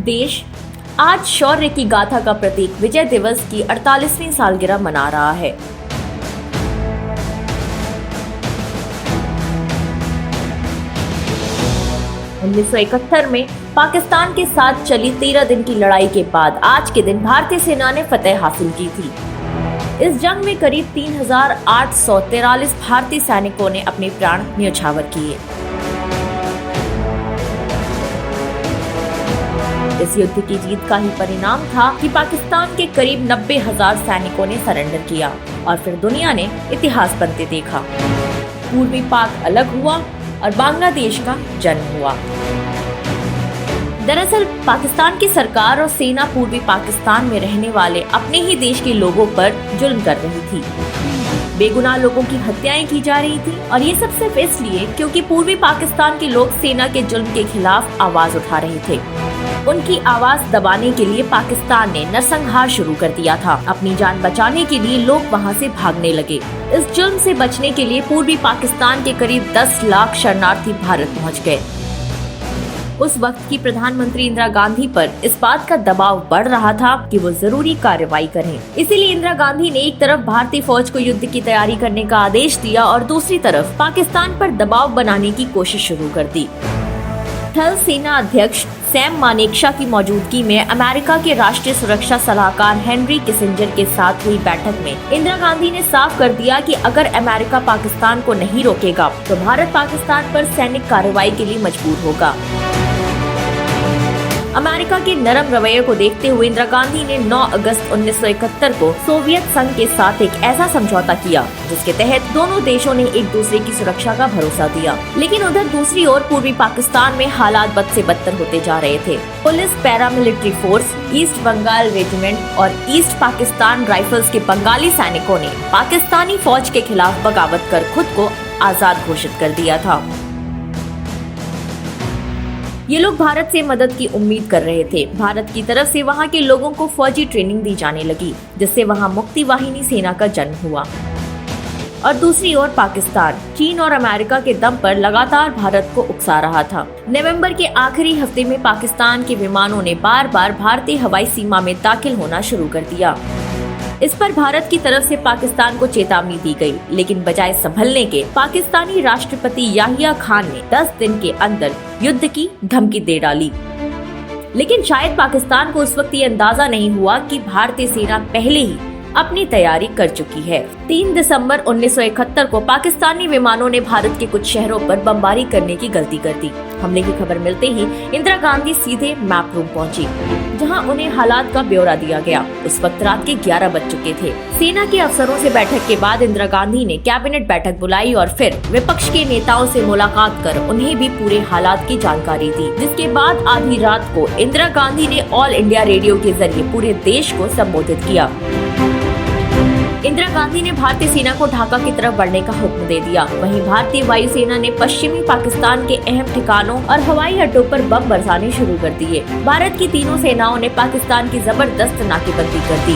देश आज शौर्य की गाथा का प्रतीक विजय दिवस की 48वीं सालगिरह मना रहा है। उन्नीस 1971 में पाकिस्तान के साथ चली 13 दिन की लड़ाई के बाद आज के दिन भारतीय सेना ने फतेह हासिल की थी। इस जंग में करीब 3,843 भारतीय सैनिकों ने अपने प्राण न्योछावर किए। इस युद्ध की जीत का ही परिणाम था कि पाकिस्तान के करीब 90,000 सैनिकों ने सरेंडर किया और फिर दुनिया ने इतिहास बनते देखा। पूर्वी पाक अलग हुआ और बांग्लादेश का जन्म हुआ। दरअसल पाकिस्तान की सरकार और सेना पूर्वी पाकिस्तान में रहने वाले अपने ही देश के लोगों पर जुल्म कर रही थी। बेगुनाह लोगों की हत्याएं की जा रही थी और ये सब सिर्फ इसलिए क्योंकि पूर्वी पाकिस्तान के लोग सेना के जुल्म के खिलाफ आवाज उठा रहे थे। उनकी आवाज दबाने के लिए पाकिस्तान ने नरसंहार शुरू कर दिया था। अपनी जान बचाने के लिए लोग वहां से भागने लगे। इस जुल्म से बचने के लिए पूर्वी पाकिस्तान के करीब 10 लाख शरणार्थी भारत पहुंच गए। उस वक्त की प्रधानमंत्री इंदिरा गांधी पर इस बात का दबाव बढ़ रहा था कि वो जरूरी कार्रवाई करें। इसीलिए इंदिरा गांधी ने एक तरफ भारतीय फौज को युद्ध की तैयारी करने का आदेश दिया और दूसरी तरफ पाकिस्तान पर दबाव बनाने की कोशिश शुरू कर दी। थल सेना अध्यक्ष सैम मानेकशॉ की मौजूदगी में अमेरिका के राष्ट्रीय सुरक्षा सलाहकार हेनरी किसिंजर के साथ हुई बैठक में इंदिरा गांधी ने साफ कर दिया कि अगर अमेरिका पाकिस्तान को नहीं रोकेगा तो भारत पाकिस्तान पर सैनिक कार्रवाई के लिए मजबूर होगा। अमेरिका के नरम रवैये को देखते हुए इंदिरा गांधी ने 9 अगस्त 1971 को सोवियत संघ के साथ एक ऐसा समझौता किया जिसके तहत दोनों देशों ने एक दूसरे की सुरक्षा का भरोसा दिया। लेकिन उधर दूसरी ओर पूर्वी पाकिस्तान में हालात बद से बदतर होते जा रहे थे। Police, paramilitary force, east Bengal regiment और ईस्ट पाकिस्तान राइफल्स के बंगाली सैनिकों ने पाकिस्तानी फौज के खिलाफ बगावत कर खुद को आजाद घोषित कर दिया था। ये लोग भारत से मदद की उम्मीद कर रहे थे। भारत की तरफ से वहाँ के लोगों को फौजी ट्रेनिंग दी जाने लगी, जिससे वहाँ मुक्ति वाहिनी सेना का जन्म हुआ। और दूसरी ओर पाकिस्तान चीन और अमेरिका के दम पर लगातार भारत को उकसा रहा था। नवंबर के आखिरी हफ्ते में पाकिस्तान के विमानों ने बार बार भारतीय हवाई सीमा में दाखिल होना शुरू कर दिया। इस पर भारत की तरफ से पाकिस्तान को चेतावनी दी गई, लेकिन बजाय संभलने के पाकिस्तानी राष्ट्रपति याहिया खान ने 10 दिन के अंदर युद्ध की धमकी दे डाली। लेकिन शायद पाकिस्तान को उस वक्त ये अंदाजा नहीं हुआ कि भारतीय सेना पहले ही अपनी तैयारी कर चुकी है। 3 दिसंबर 1971 को पाकिस्तानी विमानों ने भारत के कुछ शहरों पर बमबारी करने की गलती कर दी। हमले की खबर मिलते ही इंदिरा गांधी सीधे मैप रूम पहुंची, जहां उन्हें हालात का ब्यौरा दिया गया। उस वक्त रात के 11 बज चुके थे। सेना के अफसरों से बैठक के बाद इंदिरा गांधी ने कैबिनेट बैठक बुलाई और फिर विपक्ष के नेताओं से मुलाकात कर उन्हें भी पूरे हालात की जानकारी दी। जिसके बाद आधी रात को इंदिरा गांधी ने ऑल इंडिया रेडियो के जरिए पूरे देश को संबोधित किया। इंदिरा गांधी ने भारतीय सेना को ढाका की तरफ बढ़ने का हुक्म दे दिया। वहीं भारतीय वायुसेना ने पश्चिमी पाकिस्तान के अहम ठिकानों और हवाई अड्डों पर बम बरसाने शुरू कर दिए। भारत की तीनों सेनाओं ने पाकिस्तान की जबरदस्त नाकेबंदी कर दी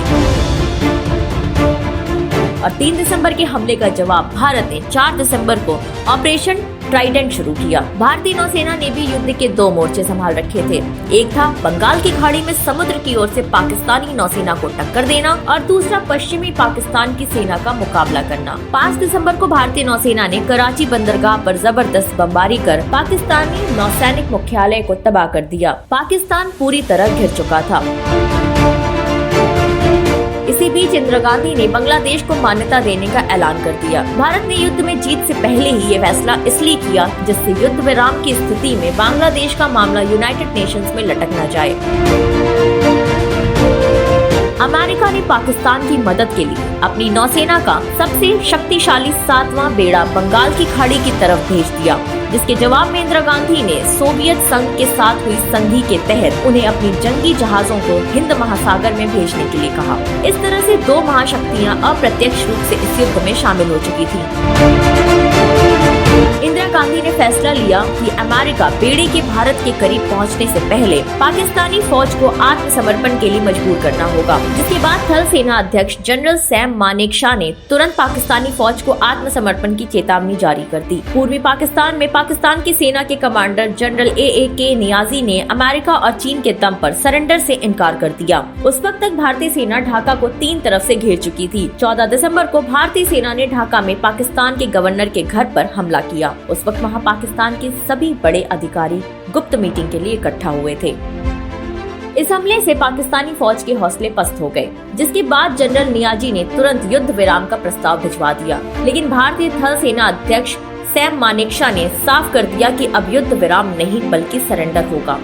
और 3 दिसंबर के हमले का जवाब भारत ने 4 दिसंबर को ऑपरेशन ट्राइडेंट शुरू किया। भारतीय नौसेना ने भी युद्ध के 2 मोर्चे संभाल रखे थे। एक था बंगाल की खाड़ी में समुद्र की ओर से पाकिस्तानी नौसेना को टक्कर देना और दूसरा पश्चिमी पाकिस्तान की सेना का मुकाबला करना। 5 दिसंबर को भारतीय नौसेना ने कराची बंदरगाह पर जबरदस्त बमबारी कर पाकिस्तानी नौसैनिक मुख्यालय को तबाह कर दिया। पाकिस्तान पूरी तरह घिर चुका था। इसी बीच इंदिरा गांधी ने बांग्लादेश को मान्यता देने का ऐलान कर दिया। भारत ने युद्ध में जीत से पहले ही ये फैसला इसलिए किया जिससे युद्ध विराम की स्थिति में बांग्लादेश का मामला यूनाइटेड नेशंस में लटक न जाए। अमेरिका ने पाकिस्तान की मदद के लिए अपनी नौसेना का सबसे शक्तिशाली 7वां बेड़ा बंगाल की खाड़ी की तरफ भेज दिया, जिसके जवाब में इंदिरा गांधी ने सोवियत संघ के साथ हुई संधि के तहत उन्हें अपनी जंगी जहाजों को हिंद महासागर में भेजने के लिए कहा। इस तरह से 2 महाशक्तियां अप्रत्यक्ष रूप से इस युद्ध में शामिल हो चुकी थी। इंदिरा गांधी ने फैसला लिया कि अमेरिका बेड़े के भारत के करीब पहुंचने से पहले पाकिस्तानी फौज को आत्मसमर्पण के लिए मजबूर करना होगा, जिसके बाद थल सेना अध्यक्ष जनरल सैम मानेकशॉ ने तुरंत पाकिस्तानी फौज को आत्मसमर्पण की चेतावनी जारी कर दी। पूर्वी पाकिस्तान में पाकिस्तान की सेना के कमांडर जनरल A.A.K. नियाजी ने अमेरिका और चीन के दम पर सरेंडर से इनकार कर दिया। उस वक्त तक भारतीय सेना ढाका को 3 तरफ से घेर चुकी थी। 14 दिसंबर को भारतीय सेना ने ढाका में पाकिस्तान के गवर्नर के घर पर हमला किया। उस वक्त वहां पाकिस्तान के सभी बड़े अधिकारी गुप्त मीटिंग के लिए इकट्ठा हुए थे। इस हमले से पाकिस्तानी फौज के हौसले पस्त हो गए, जिसके बाद जनरल नियाजी ने तुरंत युद्ध विराम का प्रस्ताव भिजवा दिया। लेकिन भारतीय थल सेना अध्यक्ष सैम मानेकशॉ ने साफ कर दिया कि अब युद्ध विराम नहीं बल्कि सरेंडर होगा।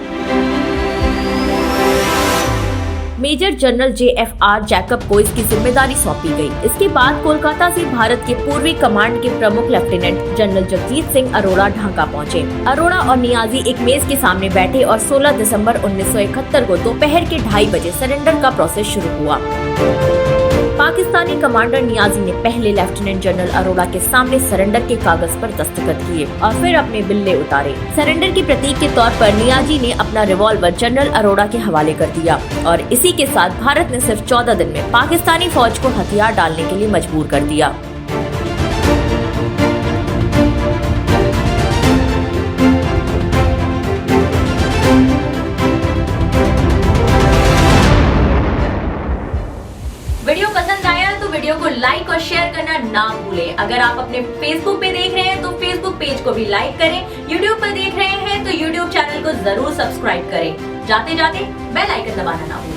मेजर जनरल JFR जैकब को इसकी जिम्मेदारी सौंपी गई। इसके बाद कोलकाता से भारत के पूर्वी कमांड के प्रमुख लेफ्टिनेंट जनरल जगजीत सिंह अरोड़ा ढाका पहुंचे। अरोड़ा और नियाजी एक मेज के सामने बैठे और 16 दिसंबर 1971 को दोपहर के 2:30 बजे सरेंडर का प्रोसेस शुरू हुआ। पाकिस्तानी कमांडर नियाजी ने पहले लेफ्टिनेंट जनरल अरोड़ा के सामने सरेंडर के कागज पर दस्तखत किए और फिर अपने बिल्ले उतारे। सरेंडर के प्रतीक के तौर पर नियाजी ने अपना रिवॉल्वर जनरल अरोड़ा के हवाले कर दिया और इसी के साथ भारत ने सिर्फ 14 दिन में पाकिस्तानी फौज को हथियार डालने के लिए मजबूर कर दिया। वीडियो पसंद आया तो वीडियो को लाइक और शेयर करना ना भूलें। अगर आप अपने फेसबुक पे देख रहे हैं तो फेसबुक पेज को भी लाइक करें। यूट्यूब पर देख रहे हैं तो यूट्यूब चैनल को जरूर सब्सक्राइब करें। जाते जाते बेल आइकन दबाना ना भूलें।